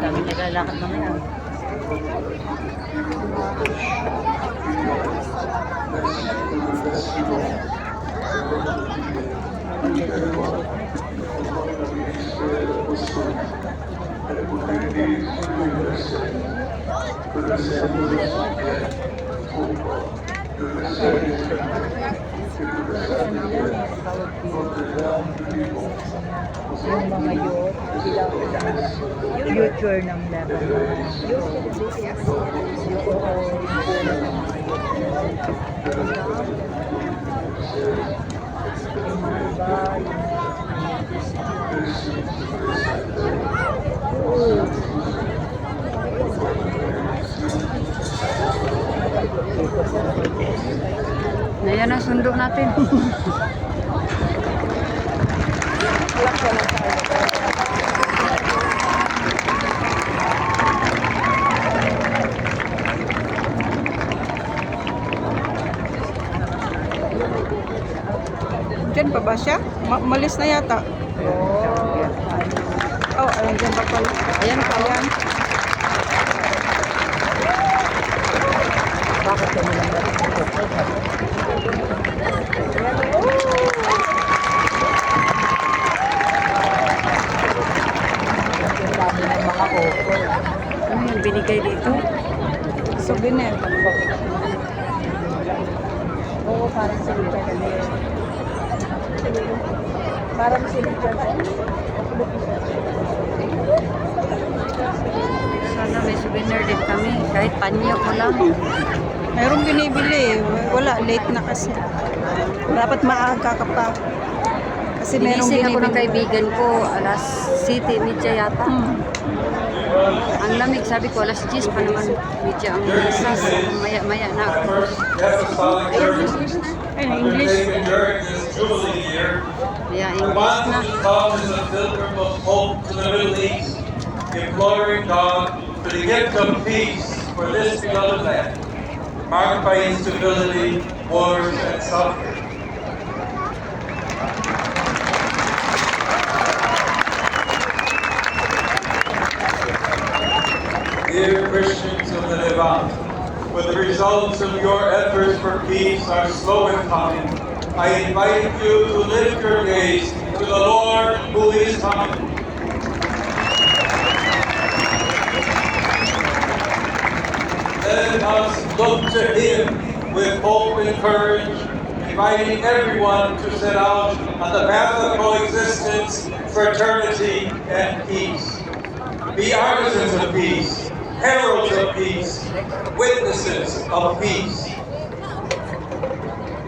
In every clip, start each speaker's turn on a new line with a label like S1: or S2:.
S1: Dami naglalakad naman. Yung mga youth, future ng Lebanon. Ayan ang sundo natin.
S2: Diyan pa ba siya? Malis na yata. Oh, ayun dyan pa pala.
S1: Ayan pa.
S2: Ayan.
S1: Bakit ka nilang ano yung binigay dito?
S2: Souvenir.
S1: Oo, parang silipya kami. Parang silipya kami. Sana may souvenir din kami. Kahit panyo ko lang.
S2: Mayroong binibili. Wala, late na kasi. Dapat maaga ka pa. Kasi merong
S1: Ginising ako ng
S2: binibili.
S1: kaibigan ko. Alas 7:30 yata. Ang lamig, sabi ko, alas 10 pa naman. Medyo ang isas. Maya-maya na.
S2: Ay, English.
S1: Kaya
S3: The
S1: English
S3: one
S1: na.
S3: who comes as a pilgrim of hope to the Middle East, imploring God for the gift of peace for this beloved land, marked by instability, wars, and suffering. Dear Christians of the Levant, when the results of your efforts for peace are slow in coming, I invite you to lift your gaze to the Lord who is coming. Let us look to Him with hope and courage, inviting everyone to set out on the path of coexistence, fraternity, and peace. Be artisans of peace, heralds of peace, witnesses of peace.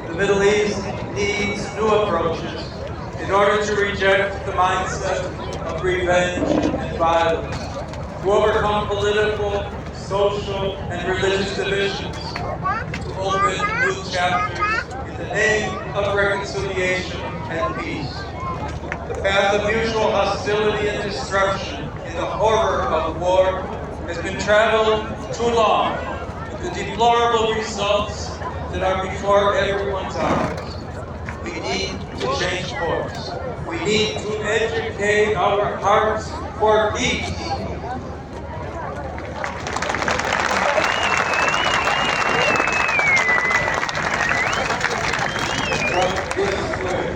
S3: The Middle East needs new approaches in order to reject the mindset of revenge and violence, to overcome political, social, and religious divisions, to open new chapters in the name of reconciliation and peace. path of mutual hostility and destruction in the horror of war has been traveled too long, with the deplorable results that are before everyone's eyes. We need to change course. We need to educate our hearts for peace. From this square,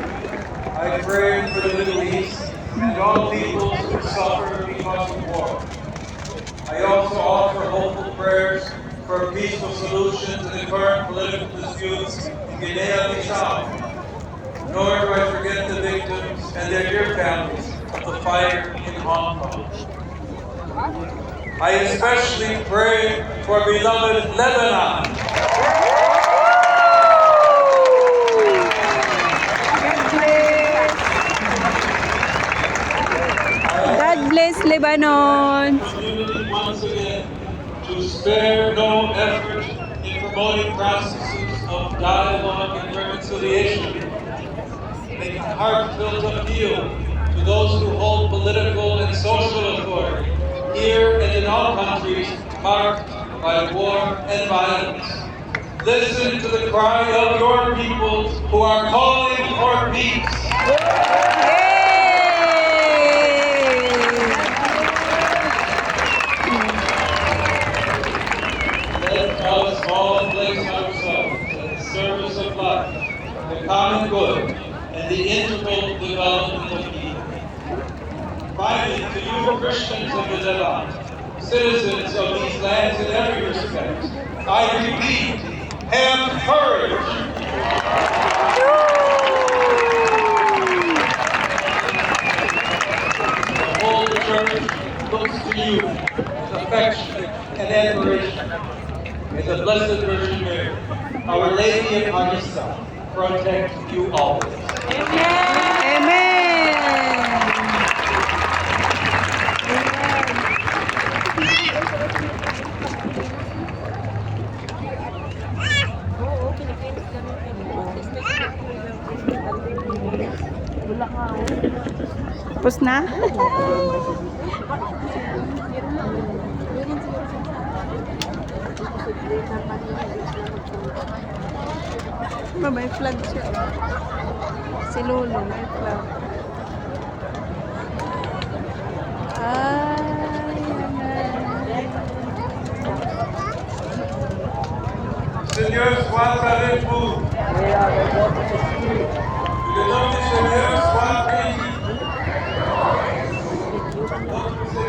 S3: I pray for the Middle East and all peoples who suffer because of war. I also offer hopeful prayers for a peaceful solution to the current political disputes in Guinea-Bissau. Nor do I forget the victims and their dear families of the fire in Hong Kong. I especially pray for beloved Lebanon.
S2: God bless Lebanon.
S3: Community once again to spare no effort in promoting processes of dialogue and reconciliation, making heartfelt appeal to those who hold political and social authority here and in all countries marked by war and violence. Listen to the cry of your people who are calling for peace. Let us all place ourselves at the service of life, the common good, and the integral development of people. Finally, to you Christians of the Levant, citizens of these lands in every respect, I repeat, have courage. The whole church looks to you with affection and admiration. May the Blessed Virgin Mary, Our Lady of Arista, protect you always.
S2: Amen. Tapos na? May flag siya. Si Lolo, may flag.
S3: Seigneur soit avec vous.